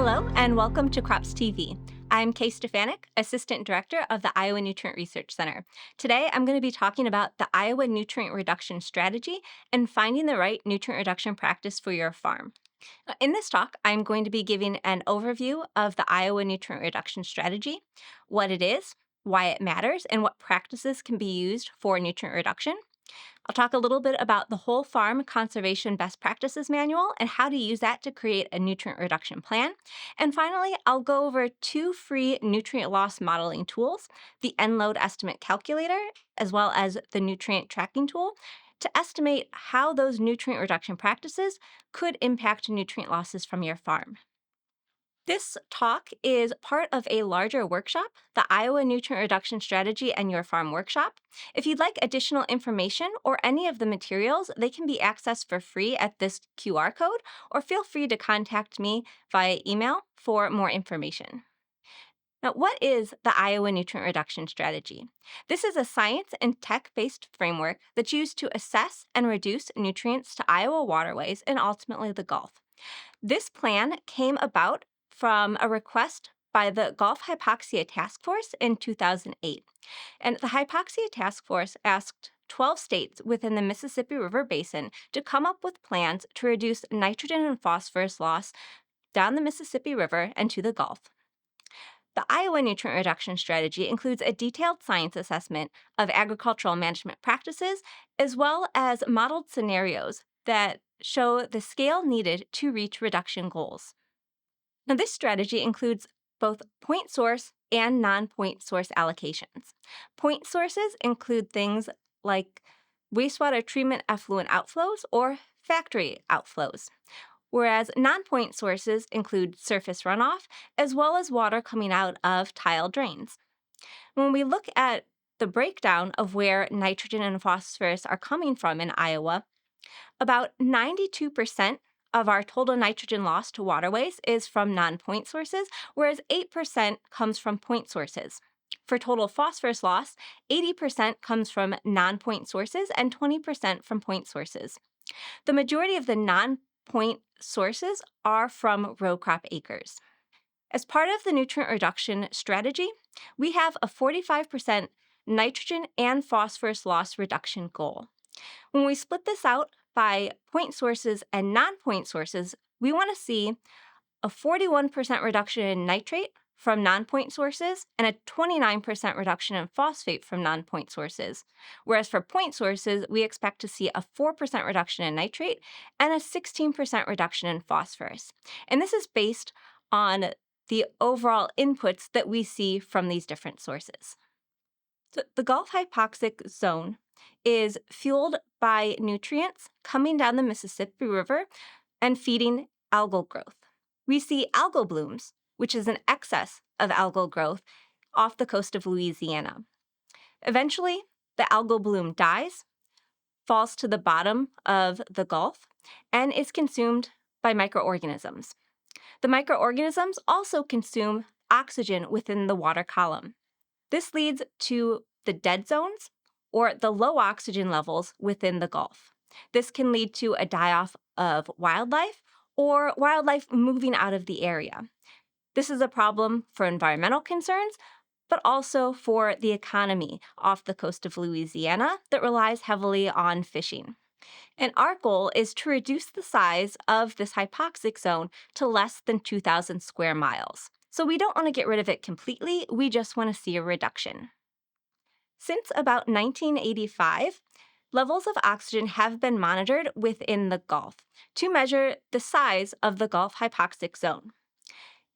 Hello, and welcome to Crops TV. I'm Kay Stefanik, Assistant Director of the Iowa Nutrient Research Center. Today, I'm going to be talking about the Iowa Nutrient Reduction Strategy and finding the right nutrient reduction practice for your farm. In this talk, I'm going to be giving an overview of the Iowa Nutrient Reduction Strategy, what it is, why it matters, and what practices can be used for nutrient reduction. I'll talk a little bit about the Whole Farm Conservation Best Practices Manual and how to use that to create a nutrient reduction plan. And finally, I'll go over two free nutrient loss modeling tools, the End-Load Estimate Calculator, as well as the Nutrient Tracking Tool, to estimate how those nutrient reduction practices could impact nutrient losses from your farm. This talk is part of a larger workshop, the Iowa Nutrient Reduction Strategy and Your Farm Workshop. If you'd like additional information or any of the materials, they can be accessed for free at this QR code, or feel free to contact me via email for more information. Now, what is the Iowa Nutrient Reduction Strategy? This is a science and tech-based framework that's used to assess and reduce nutrients to Iowa waterways and ultimately the Gulf. This plan came about from a request by the Gulf Hypoxia Task Force in 2008. And the Hypoxia Task Force asked 12 states within the Mississippi River Basin to come up with plans to reduce nitrogen and phosphorus loss down the Mississippi River and to the Gulf. The Iowa Nutrient Reduction Strategy includes a detailed science assessment of agricultural management practices, as well as modeled scenarios that show the scale needed to reach reduction goals. Now, this strategy includes both point source and non-point source allocations. Point sources include things like wastewater treatment effluent outflows or factory outflows, whereas non-point sources include surface runoff as well as water coming out of tile drains. When we look at the breakdown of where nitrogen and phosphorus are coming from in Iowa, about 92% of our total nitrogen loss to waterways is from non-point sources, whereas 8% comes from point sources. For total phosphorus loss, 80% comes from non-point sources and 20% from point sources. The majority of the non-point sources are from row crop acres. As part of the nutrient reduction strategy, we have a 45% nitrogen and phosphorus loss reduction goal. When we split this out by point sources and non-point sources, we want to see a 41% reduction in nitrate from non-point sources and a 29% reduction in phosphate from non-point sources. Whereas for point sources, we expect to see a 4% reduction in nitrate and a 16% reduction in phosphorus. And this is based on the overall inputs that we see from these different sources. So the Gulf hypoxic zone is fueled by nutrients coming down the Mississippi River and feeding algal growth. We see algal blooms, which is an excess of algal growth off the coast of Louisiana. Eventually, the algal bloom dies, falls to the bottom of the Gulf, and is consumed by microorganisms. The microorganisms also consume oxygen within the water column. This leads to the dead zones, or the low oxygen levels within the Gulf. This can lead to a die-off of wildlife or wildlife moving out of the area. This is a problem for environmental concerns, but also for the economy off the coast of Louisiana that relies heavily on fishing. And our goal is to reduce the size of this hypoxic zone to less than 2,000 square miles. So we don't want to get rid of it completely, we just want to see a reduction. Since about 1985, levels of oxygen have been monitored within the Gulf to measure the size of the Gulf hypoxic zone.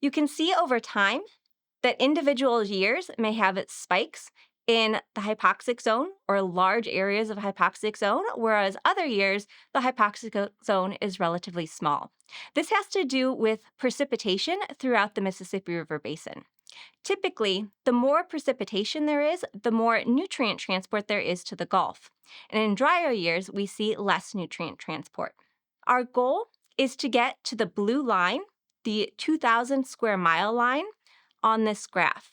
You can see over time that individual years may have its spikes in the hypoxic zone or large areas of hypoxic zone, whereas other years the hypoxic zone is relatively small. This has to do with precipitation throughout the Mississippi River Basin. Typically, the more precipitation there is, the more nutrient transport there is to the Gulf. And in drier years, we see less nutrient transport. Our goal is to get to the blue line, the 2,000 square mile line on this graph.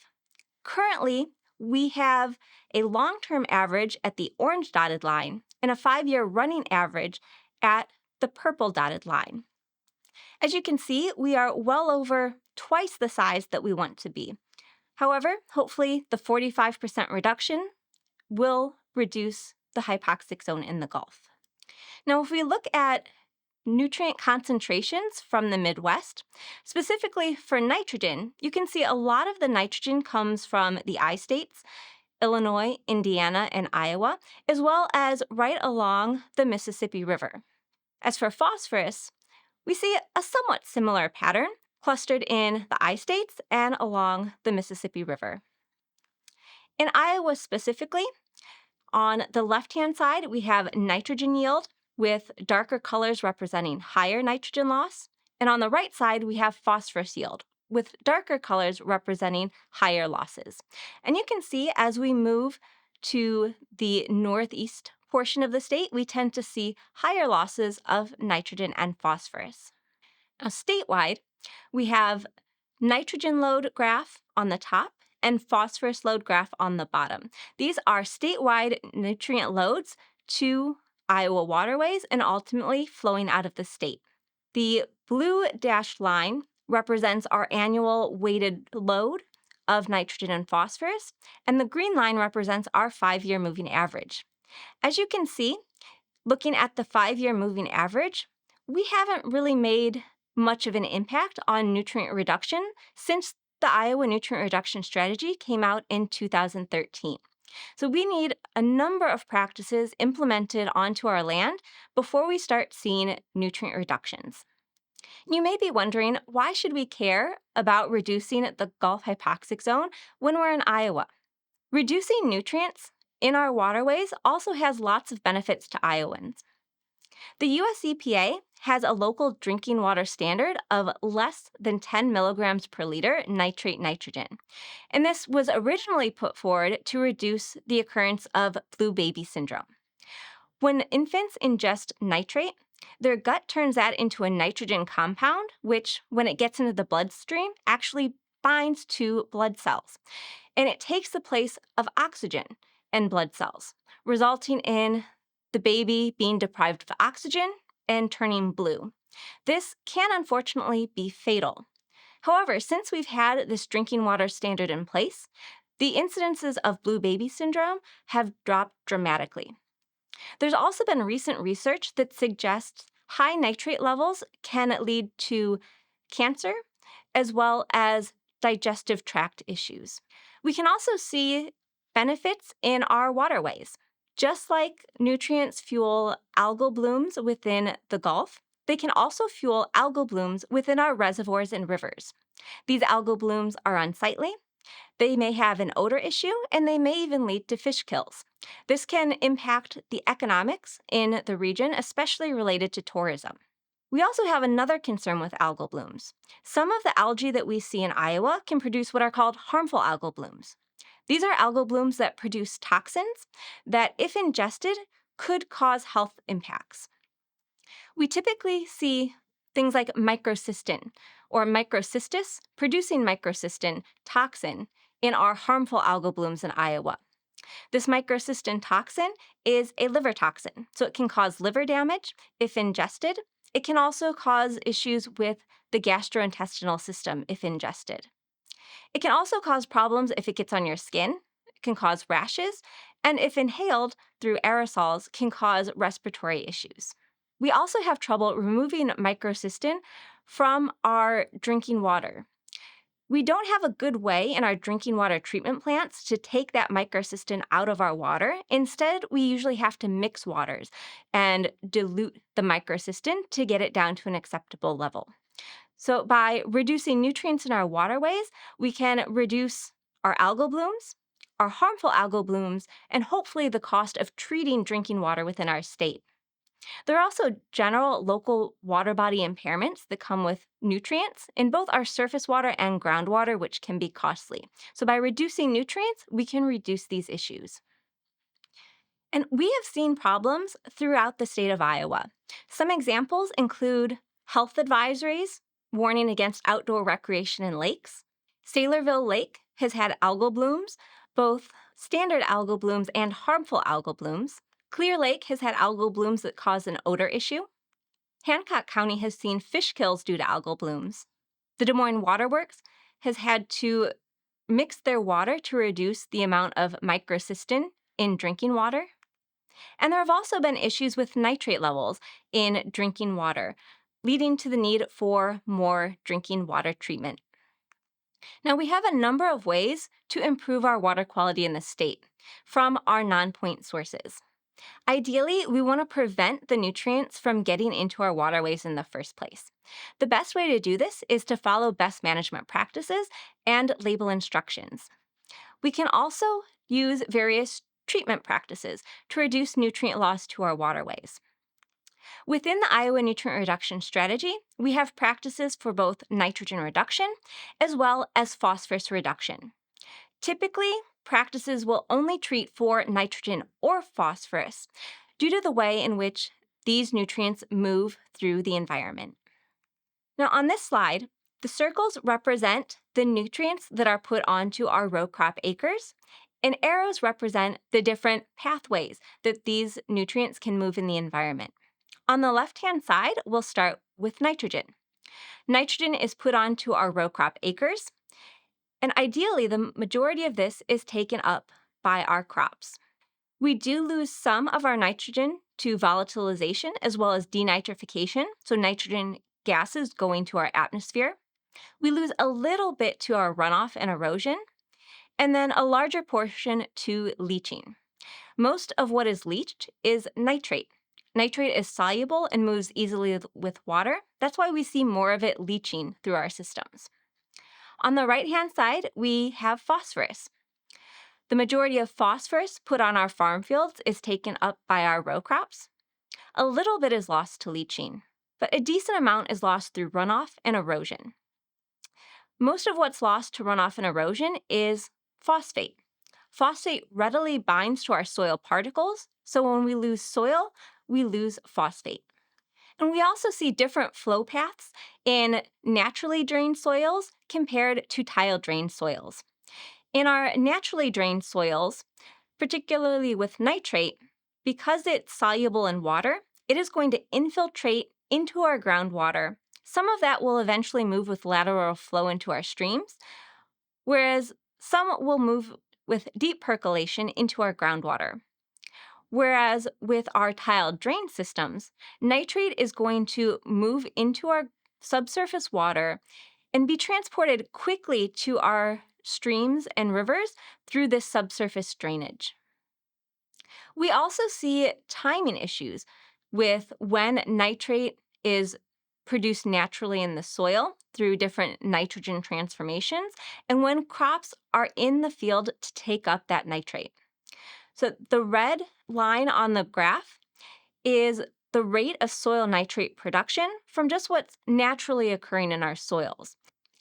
Currently, we have a long-term average at the orange dotted line and a 5-year running average at the purple dotted line. As you can see, we are well over twice the size that we want to be. However, hopefully the 45% reduction will reduce the hypoxic zone in the Gulf. Now, if we look at nutrient concentrations from the Midwest, specifically for nitrogen, you can see a lot of the nitrogen comes from the I states, Illinois, Indiana, and Iowa, as well as right along the Mississippi River. As for phosphorus, we see a somewhat similar pattern clustered in the I states and along the Mississippi River. In Iowa specifically, on the left-hand side, we have nitrogen yield with darker colors representing higher nitrogen loss. And on the right side, we have phosphorus yield with darker colors representing higher losses. And you can see as we move to the northeast portion of the state, we tend to see higher losses of nitrogen and phosphorus. Now, statewide, we have nitrogen load graph on the top and phosphorus load graph on the bottom. These are statewide nutrient loads to Iowa waterways and ultimately flowing out of the state. The blue dashed line represents our annual weighted load of nitrogen and phosphorus, and the green line represents our 5-year moving average. As you can see, looking at the 5-year moving average, we haven't really made much of an impact on nutrient reduction since the Iowa Nutrient Reduction Strategy came out in 2013. So we need a number of practices implemented onto our land before we start seeing nutrient reductions. You may be wondering, why should we care about reducing the Gulf hypoxic zone when we're in Iowa? Reducing nutrients in our waterways also has lots of benefits to Iowans. The US EPA has a local drinking water standard of less than 10 milligrams per liter nitrate nitrogen. And this was originally put forward to reduce the occurrence of blue baby syndrome. When infants ingest nitrate, their gut turns that into a nitrogen compound, which, when it gets into the bloodstream, actually binds to blood cells. And it takes the place of oxygen in blood cells, resulting in the baby being deprived of oxygen and turning blue. This can unfortunately be fatal. However, since we've had this drinking water standard in place, the incidences of blue baby syndrome have dropped dramatically. There's also been recent research that suggests high nitrate levels can lead to cancer as well as digestive tract issues. We can also see benefits in our waterways. Just like nutrients fuel algal blooms within the Gulf, they can also fuel algal blooms within our reservoirs and rivers. These algal blooms are unsightly, they may have an odor issue, and they may even lead to fish kills. This can impact the economics in the region, especially related to tourism. We also have another concern with algal blooms. Some of the algae that we see in Iowa can produce what are called harmful algal blooms. These are algal blooms that produce toxins that, if ingested, could cause health impacts. We typically see things like microcystin or microcystis producing microcystin toxin in our harmful algal blooms in Iowa. This microcystin toxin is a liver toxin, so it can cause liver damage if ingested. It can also cause issues with the gastrointestinal system if ingested. It can also cause problems if it gets on your skin. It can cause rashes, and if inhaled through aerosols, can cause respiratory issues. We also have trouble removing microcystin from our drinking water. We don't have a good way in our drinking water treatment plants to take that microcystin out of our water. Instead, we usually have to mix waters and dilute the microcystin to get it down to an acceptable level. So by reducing nutrients in our waterways, we can reduce our algal blooms, our harmful algal blooms, and hopefully the cost of treating drinking water within our state. There are also general local water body impairments that come with nutrients in both our surface water and groundwater, which can be costly. So by reducing nutrients, we can reduce these issues. And we have seen problems throughout the state of Iowa. Some examples include health advisories warning against outdoor recreation in lakes. Saylorville Lake has had algal blooms, both standard algal blooms and harmful algal blooms. Clear Lake has had algal blooms that cause an odor issue. Hancock County has seen fish kills due to algal blooms. The Des Moines Water Works has had to mix their water to reduce the amount of microcystin in drinking water. And there have also been issues with nitrate levels in drinking water, leading to the need for more drinking water treatment. Now, we have a number of ways to improve our water quality in the state from our non-point sources. Ideally, we want to prevent the nutrients from getting into our waterways in the first place. The best way to do this is to follow best management practices and label instructions. We can also use various treatment practices to reduce nutrient loss to our waterways. Within the Iowa Nutrient Reduction Strategy, we have practices for both nitrogen reduction as well as phosphorus reduction. Typically, practices will only treat for nitrogen or phosphorus due to the way in which these nutrients move through the environment. Now, on this slide, the circles represent the nutrients that are put onto our row crop acres, and arrows represent the different pathways that these nutrients can move in the environment. On the left-hand side, we'll start with nitrogen. Nitrogen is put onto our row crop acres, and ideally, the majority of this is taken up by our crops. We do lose some of our nitrogen to volatilization as well as denitrification, so nitrogen gases going to our atmosphere. We lose a little bit to our runoff and erosion, and then a larger portion to leaching. Most of what is leached is nitrate. Nitrate is soluble and moves easily with water. That's why we see more of it leaching through our systems. On the right-hand side, we have phosphorus. The majority of phosphorus put on our farm fields is taken up by our row crops. A little bit is lost to leaching, but a decent amount is lost through runoff and erosion. Most of what's lost to runoff and erosion is phosphate. Phosphate readily binds to our soil particles, so when we lose soil, we lose phosphate. And we also see different flow paths in naturally drained soils compared to tile-drained soils. In our naturally drained soils, particularly with nitrate, because it's soluble in water, it is going to infiltrate into our groundwater. Some of that will eventually move with lateral flow into our streams, whereas some will move with deep percolation into our groundwater. Whereas with our tiled drain systems, nitrate is going to move into our subsurface water and be transported quickly to our streams and rivers through this subsurface drainage. We also see timing issues with when nitrate is produced naturally in the soil through different nitrogen transformations and when crops are in the field to take up that nitrate. So the red line on the graph is the rate of soil nitrate production from just what's naturally occurring in our soils.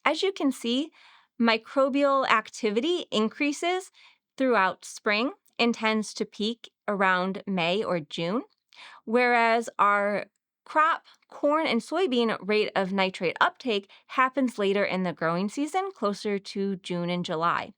As you can see, microbial activity increases throughout spring and tends to peak around May or June, whereas our crop, corn and soybean rate of nitrate uptake happens later in the growing season, closer to June and July.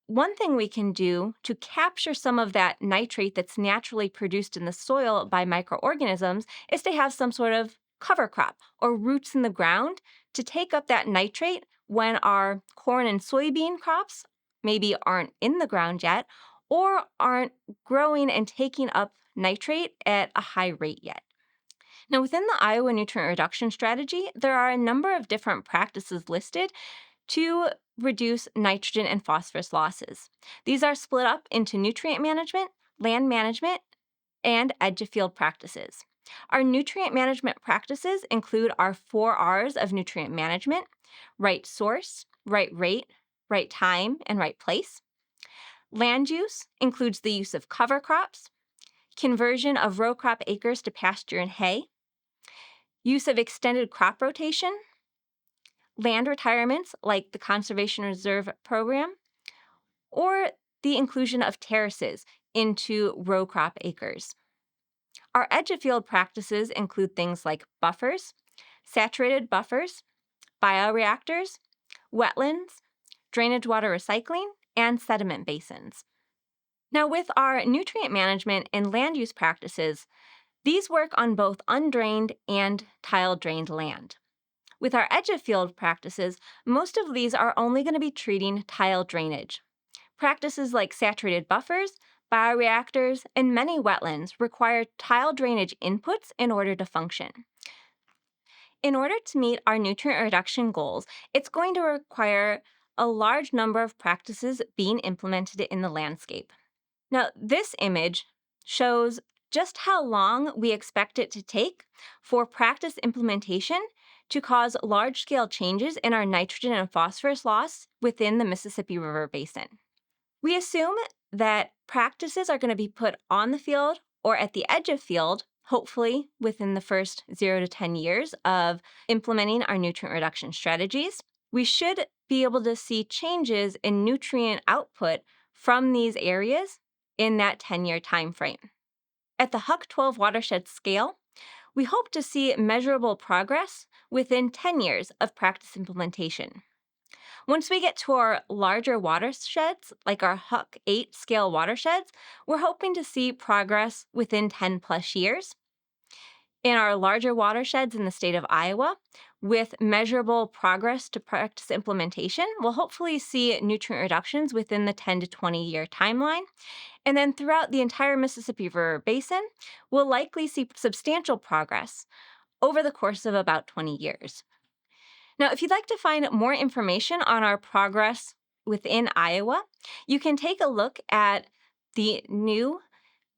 One thing we can do to capture some of that nitrate that's naturally produced in the soil by microorganisms is to have some sort of cover crop or roots in the ground to take up that nitrate when our corn and soybean crops maybe aren't in the ground yet or aren't growing and taking up nitrate at a high rate yet. Now, within the Iowa Nutrient Reduction Strategy, there are a number of different practices listed to reduce nitrogen and phosphorus losses. These are split up into nutrient management, land management, and edge-of-field practices. Our nutrient management practices include our 4 R's of nutrient management: right source, right rate, right time, and right place. Land use includes the use of cover crops, conversion of row crop acres to pasture and hay, use of extended crop rotation, land retirements like the Conservation Reserve Program, or the inclusion of terraces into row crop acres. Our edge-of-field practices include things like buffers, saturated buffers, bioreactors, wetlands, drainage water recycling, and sediment basins. Now, with our nutrient management and land use practices, These work on both undrained and tile drained land. With our edge of field practices, most of these are only going to be treating tile drainage. Practices like saturated buffers, bioreactors, and many wetlands require tile drainage inputs in order to function. In order to meet our nutrient reduction goals, it's going to require a large number of practices being implemented in the landscape. Now, this image shows just how long we expect it to take for practice implementation to cause large scale changes in our nitrogen and phosphorus loss within the Mississippi River Basin. We assume that practices are going to be put on the field or at the edge of field, hopefully within the first 0 to 10 years of implementing our nutrient reduction strategies. We should be able to see changes in nutrient output from these areas in that 10-year time frame. At the Huck 12 watershed scale, we hope to see measurable progress within 10 years of practice implementation. Once we get to our larger watersheds, like our Huck 8 scale watersheds, we're hoping to see progress within 10 plus years. In our larger watersheds in the state of Iowa, with measurable progress to practice implementation, we'll hopefully see nutrient reductions within the 10 to 20 year timeline. And then throughout the entire Mississippi River Basin, we'll likely see substantial progress over the course of about 20 years. Now, if you'd like to find more information on our progress within Iowa, you can take a look at the new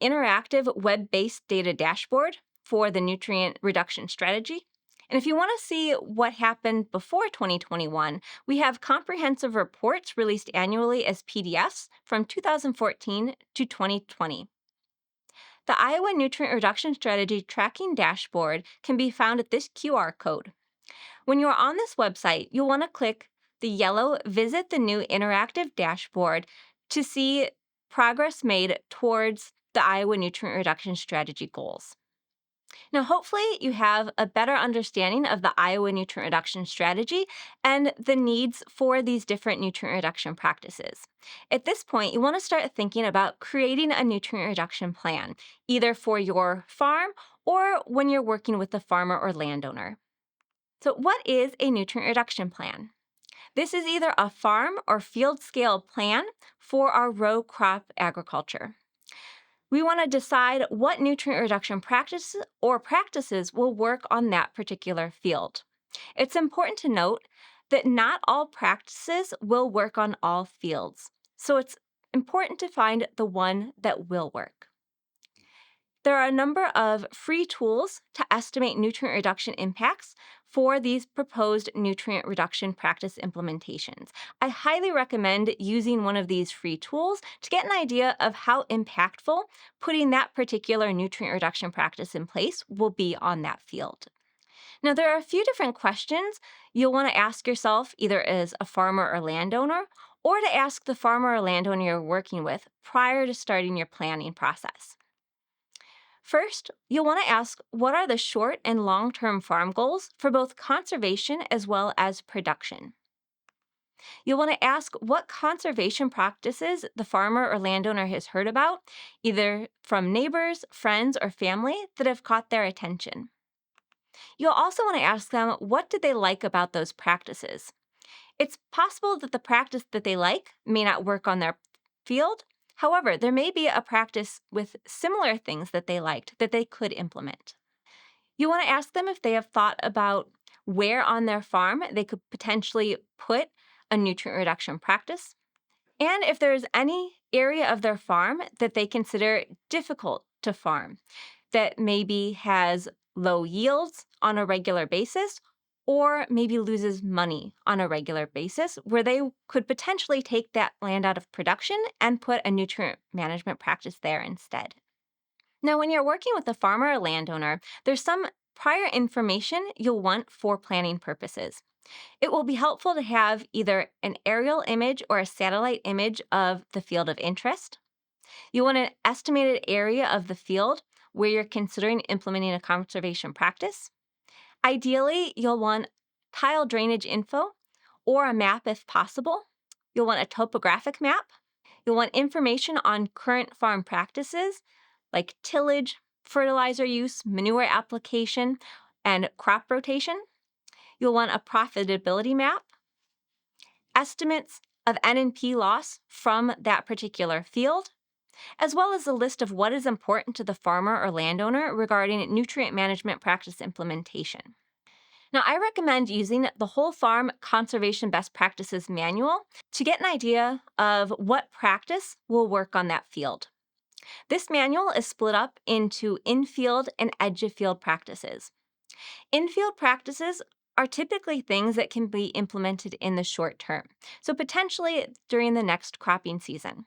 interactive web-based data dashboard for the nutrient reduction strategy. And if you want to see what happened before 2021, we have comprehensive reports released annually as PDFs from 2014 to 2020. The Iowa Nutrient Reduction Strategy Tracking Dashboard can be found at this QR code. When you're on this website, you'll want to click the yellow Visit the New Interactive Dashboard to see progress made towards the Iowa Nutrient Reduction Strategy goals. Now, hopefully, you have a better understanding of the Iowa Nutrient Reduction Strategy and the needs for these different nutrient reduction practices. At this point, you want to start thinking about creating a nutrient reduction plan, either for your farm or when you're working with a farmer or landowner. So, what is a nutrient reduction plan? This is either a farm or field scale plan for our row crop agriculture. We want to decide what nutrient reduction practices will work on that particular field. It's important to note that not all practices will work on all fields, so it's important to find the one that will work. There are a number of free tools to estimate nutrient reduction impacts for these proposed nutrient reduction practice implementations. I highly recommend using one of these free tools to get an idea of how impactful putting that particular nutrient reduction practice in place will be on that field. Now, there are a few different questions you'll want to ask yourself, either as a farmer or landowner, or to ask the farmer or landowner you're working with prior to starting your planning process. First, you'll want to ask what are the short and long-term farm goals for both conservation as well as production. You'll want to ask what conservation practices the farmer or landowner has heard about, either from neighbors, friends, or family that have caught their attention. You'll also want to ask them what did they like about those practices. It's possible that the practice that they like may not work on their field. However, there may be a practice with similar things that they liked that they could implement. You want to ask them if they have thought about where on their farm they could potentially put a nutrient reduction practice, and if there's any area of their farm that they consider difficult to farm, that maybe has low yields on a regular basis, or maybe loses money on a regular basis, where they could potentially take that land out of production and put a nutrient management practice there instead. Now, when you're working with a farmer or landowner, there's some prior information you'll want for planning purposes. It will be helpful to have either an aerial image or a satellite image of the field of interest. You want an estimated area of the field where you're considering implementing a conservation practice. Ideally, you'll want tile drainage info or a map if possible. You'll want a topographic map. You'll want information on current farm practices like tillage, fertilizer use, manure application, and crop rotation. You'll want a profitability map, estimates of N&P loss from that particular field, as well as a list of what is important to the farmer or landowner regarding nutrient management practice implementation. Now, I recommend using the Whole Farm Conservation Best Practices Manual to get an idea of what practice will work on that field. This manual is split up into in-field and edge-of-field practices. In-field practices are typically things that can be implemented in the short term, so potentially during the next cropping season,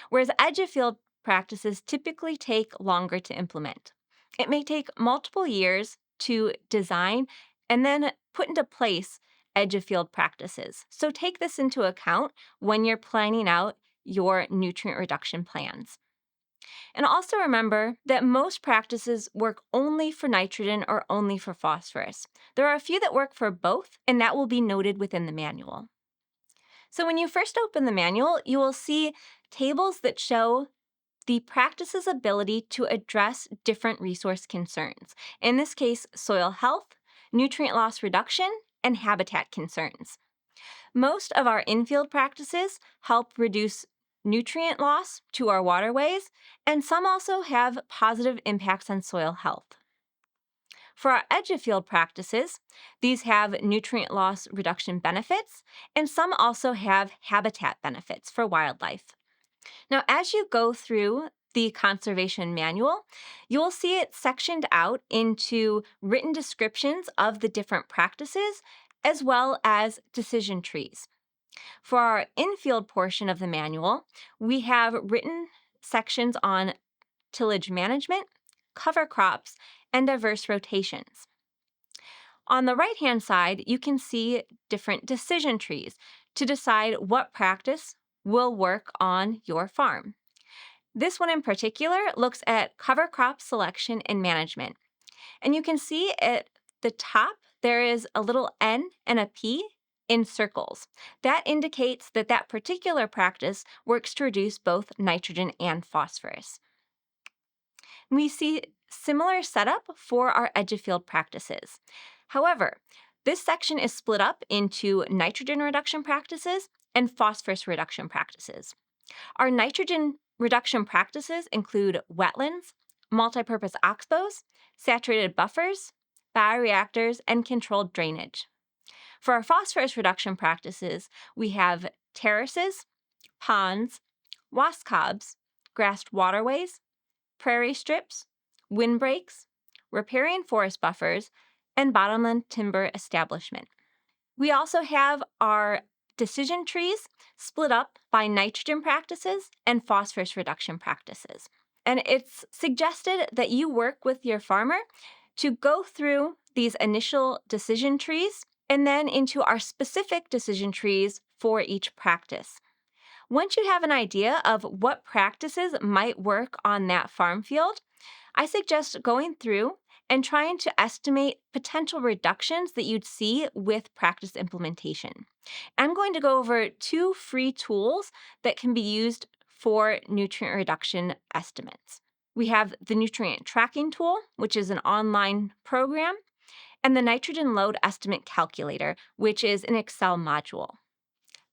whereas edge-of-field practices typically take longer to implement. It may take multiple years to design and then put into place edge-of-field practices. So take this into account when you're planning out your nutrient reduction plans. And also remember that most practices work only for nitrogen or only for phosphorus. There are a few that work for both, and that will be noted within the manual. So when you first open the manual, you will see tables that show the practice's ability to address different resource concerns. In this case, soil health, nutrient loss reduction, and habitat concerns. Most of in infield practices help reduce nutrient loss to our waterways, and some also have positive impacts on soil health. For our edge of field practices, these have nutrient loss reduction benefits, and some also have habitat benefits for wildlife. Now, as you go through the conservation manual, you'll see it sectioned out into written descriptions of the different practices, as well as decision trees. For our infield portion of the manual, we have written sections on tillage management, cover crops, and diverse rotations. On the right-hand side, you can see different decision trees to decide what practice will work on your farm. This one in particular looks at cover crop selection and management. And you can see at the top, there is a little N and a P in circles. That indicates that that particular practice works to reduce both nitrogen and phosphorus. We see similar setup for our edge of field practices. However, this section is split up into nitrogen reduction practices and phosphorus reduction practices. Our nitrogen reduction practices include wetlands, multipurpose oxbows, saturated buffers, bioreactors, and controlled drainage. For our phosphorus reduction practices, we have terraces, ponds, wascobs, grassed waterways, prairie strips, windbreaks, riparian forest buffers, and bottomland timber establishment. We also have our decision trees split up by nitrogen practices and phosphorus reduction practices. And it's suggested that you work with your farmer to go through these initial decision trees and then into our specific decision trees for each practice. Once you have an idea of what practices might work on that farm field, I suggest going through and trying to estimate potential reductions that you'd see with practice implementation. I'm going to go over 2 free tools that can be used for nutrient reduction estimates. We have the nutrient tracking tool, which is an online program, and the nitrogen load estimate calculator, which is an Excel module.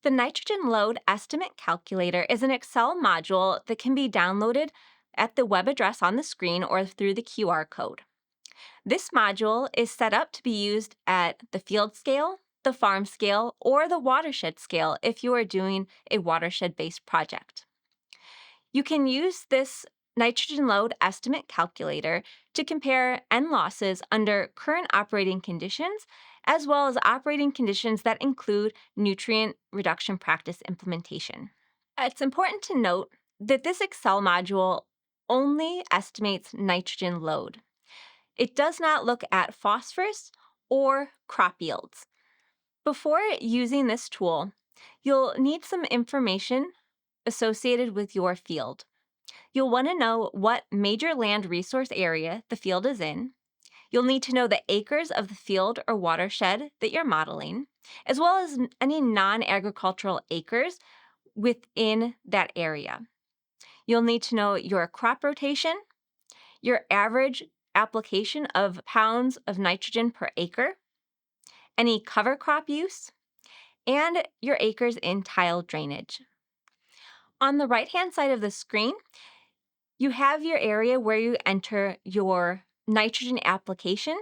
The nitrogen load estimate calculator is an Excel module that can be downloaded at the web address on the screen or through the QR code. This module is set up to be used at the field scale, the farm scale, or the watershed scale if you are doing a watershed-based project. You can use this nitrogen load estimate calculator to compare N losses under current operating conditions, as well as operating conditions that include nutrient reduction practice implementation. It's important to note that this Excel module only estimates nitrogen load. It does not look at phosphorus or crop yields. Before using this tool, you'll need some information associated with your field. You'll want to know what major land resource area the field is in. You'll need to know the acres of the field or watershed that you're modeling, as well as any non-agricultural acres within that area. You'll need to know your crop rotation, your average application of pounds of nitrogen per acre, any cover crop use, and your acres in tile drainage. On the right-hand side of the screen, you have your area where you enter your nitrogen application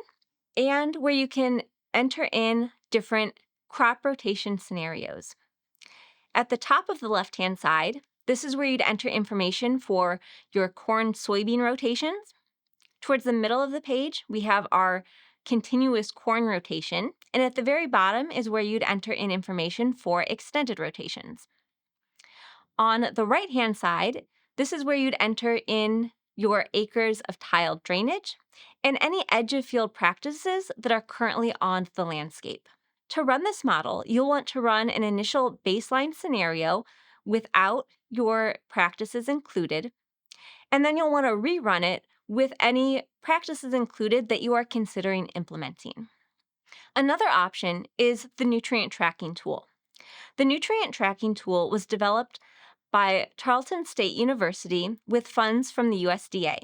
and where you can enter in different crop rotation scenarios. At the top of the left-hand side, this is where you'd enter information for your corn-soybean rotations. Towards the middle of the page, we have our continuous corn rotation, and at the very bottom is where you'd enter in information for extended rotations. On the right-hand side, this is where you'd enter in your acres of tile drainage and any edge of field practices that are currently on the landscape. To run this model, you'll want to run an initial baseline scenario without your practices included, and then you'll want to rerun it with any practices included that you are considering implementing. Another option is the nutrient tracking tool. The nutrient tracking tool was developed by Tarleton State University with funds from the USDA.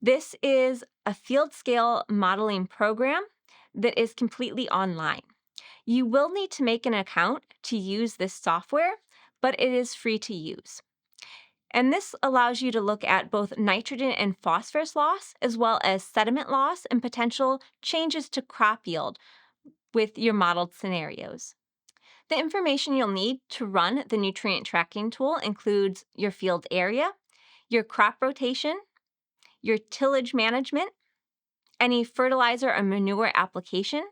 This is a field-scale modeling program that is completely online. You will need to make an account to use this software, but it is free to use. And this allows you to look at both nitrogen and phosphorus loss, as well as sediment loss and potential changes to crop yield with your modeled scenarios. The information you'll need to run the nutrient tracking tool includes your field area, your crop rotation, your tillage management, any fertilizer or manure application,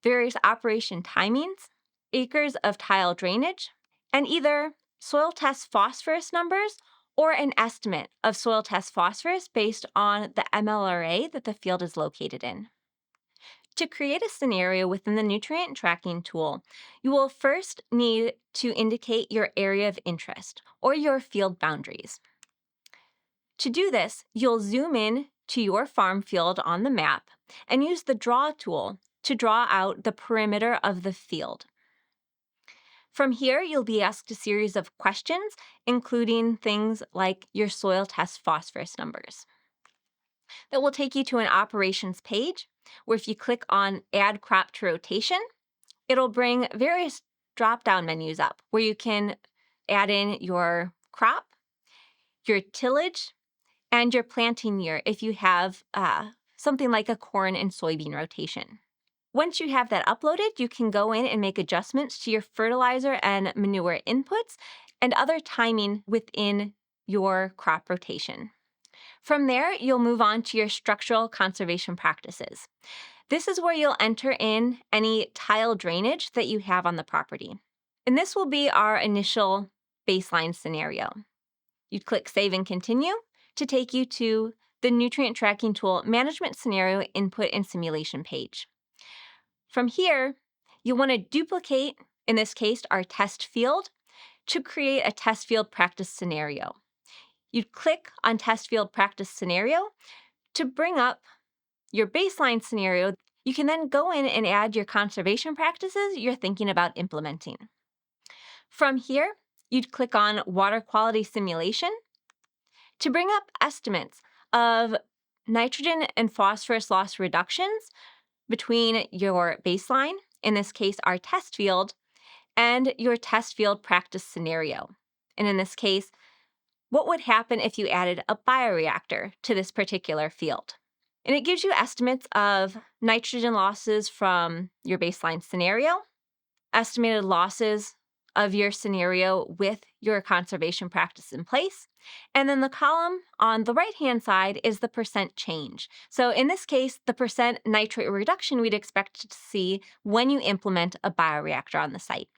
various operation timings, acres of tile drainage, and either soil test phosphorus numbers or an estimate of soil test phosphorus based on the MLRA that the field is located in. To create a scenario within the nutrient tracking tool, you will first need to indicate your area of interest or your field boundaries. To do this, you'll zoom in to your farm field on the map and use the Draw tool to draw out the perimeter of the field. From here, you'll be asked a series of questions, including things like your soil test phosphorus numbers. That will take you to an operations page, where if you click on Add Crop to Rotation, it'll bring various drop-down menus up, where you can add in your crop, your tillage, and your planting year if you have something like a corn and soybean rotation. Once you have that uploaded, you can go in and make adjustments to your fertilizer and manure inputs and other timing within your crop rotation. From there, you'll move on to your structural conservation practices. This is where you'll enter in any tile drainage that you have on the property. And this will be our initial baseline scenario. You'd click Save and Continue to take you to the Nutrient Tracking Tool Management Scenario Input and Simulation page. From here, you'll want to duplicate, in this case, our test field to create a test field practice scenario. You'd click on Test Field Practice Scenario to bring up your baseline scenario. You can then go in and add your conservation practices you're thinking about implementing. From here, you'd click on Water Quality Simulation to bring up estimates of nitrogen and phosphorus loss reductions between your baseline, in this case our test field, and your test field practice scenario. And in this case, what would happen if you added a bioreactor to this particular field? And it gives you estimates of nitrogen losses from your baseline scenario, estimated losses of your scenario with your conservation practice in place, and then the column on the right-hand side is the percent change. So in this case, the percent nitrate reduction we'd expect to see when you implement a bioreactor on the site.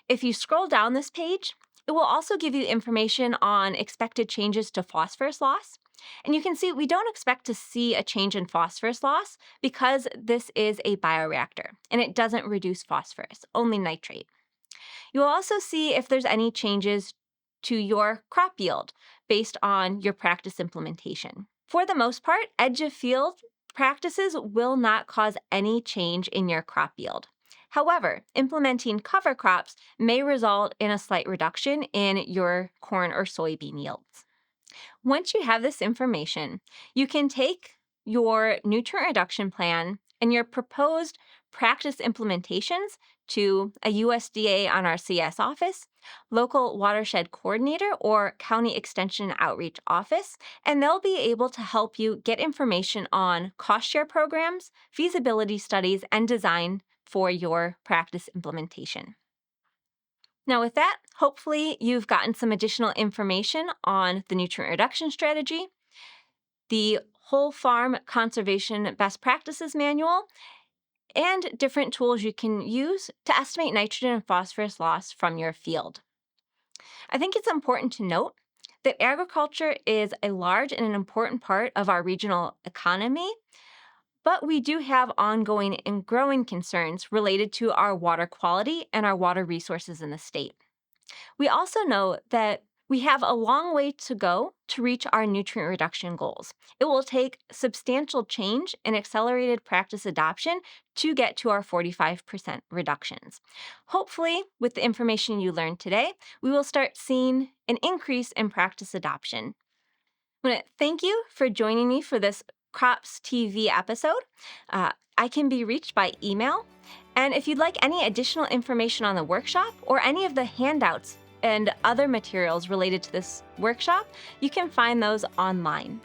If you scroll down this page, it will also give you information on expected changes to phosphorus loss. And you can see we don't expect to see a change in phosphorus loss because this is a bioreactor and it doesn't reduce phosphorus, only nitrate. You will also see if there's any changes to your crop yield based on your practice implementation. For the most part, edge of field practices will not cause any change in your crop yield. However, implementing cover crops may result in a slight reduction in your corn or soybean yields. Once you have this information, you can take your nutrient reduction plan and your proposed practice implementations to a USDA NRCS office, local watershed coordinator, or county extension outreach office, and they'll be able to help you get information on cost share programs, feasibility studies, and design for your practice implementation. Now, with that, hopefully you've gotten some additional information on the nutrient reduction strategy, the Whole Farm Conservation Best Practices Manual, and different tools you can use to estimate nitrogen and phosphorus loss from your field. I think it's important to note that agriculture is a large and an important part of our regional economy, but we do have ongoing and growing concerns related to our water quality and our water resources in the state. We also know that we have a long way to go to reach our nutrient reduction goals. It will take substantial change and accelerated practice adoption to get to our 45% reductions. Hopefully, with the information you learned today, we will start seeing an increase in practice adoption. I want to thank you for joining me for this Crops TV episode. I can be reached by email. And if you'd like any additional information on the workshop or any of the handouts and other materials related to this workshop, you can find those online.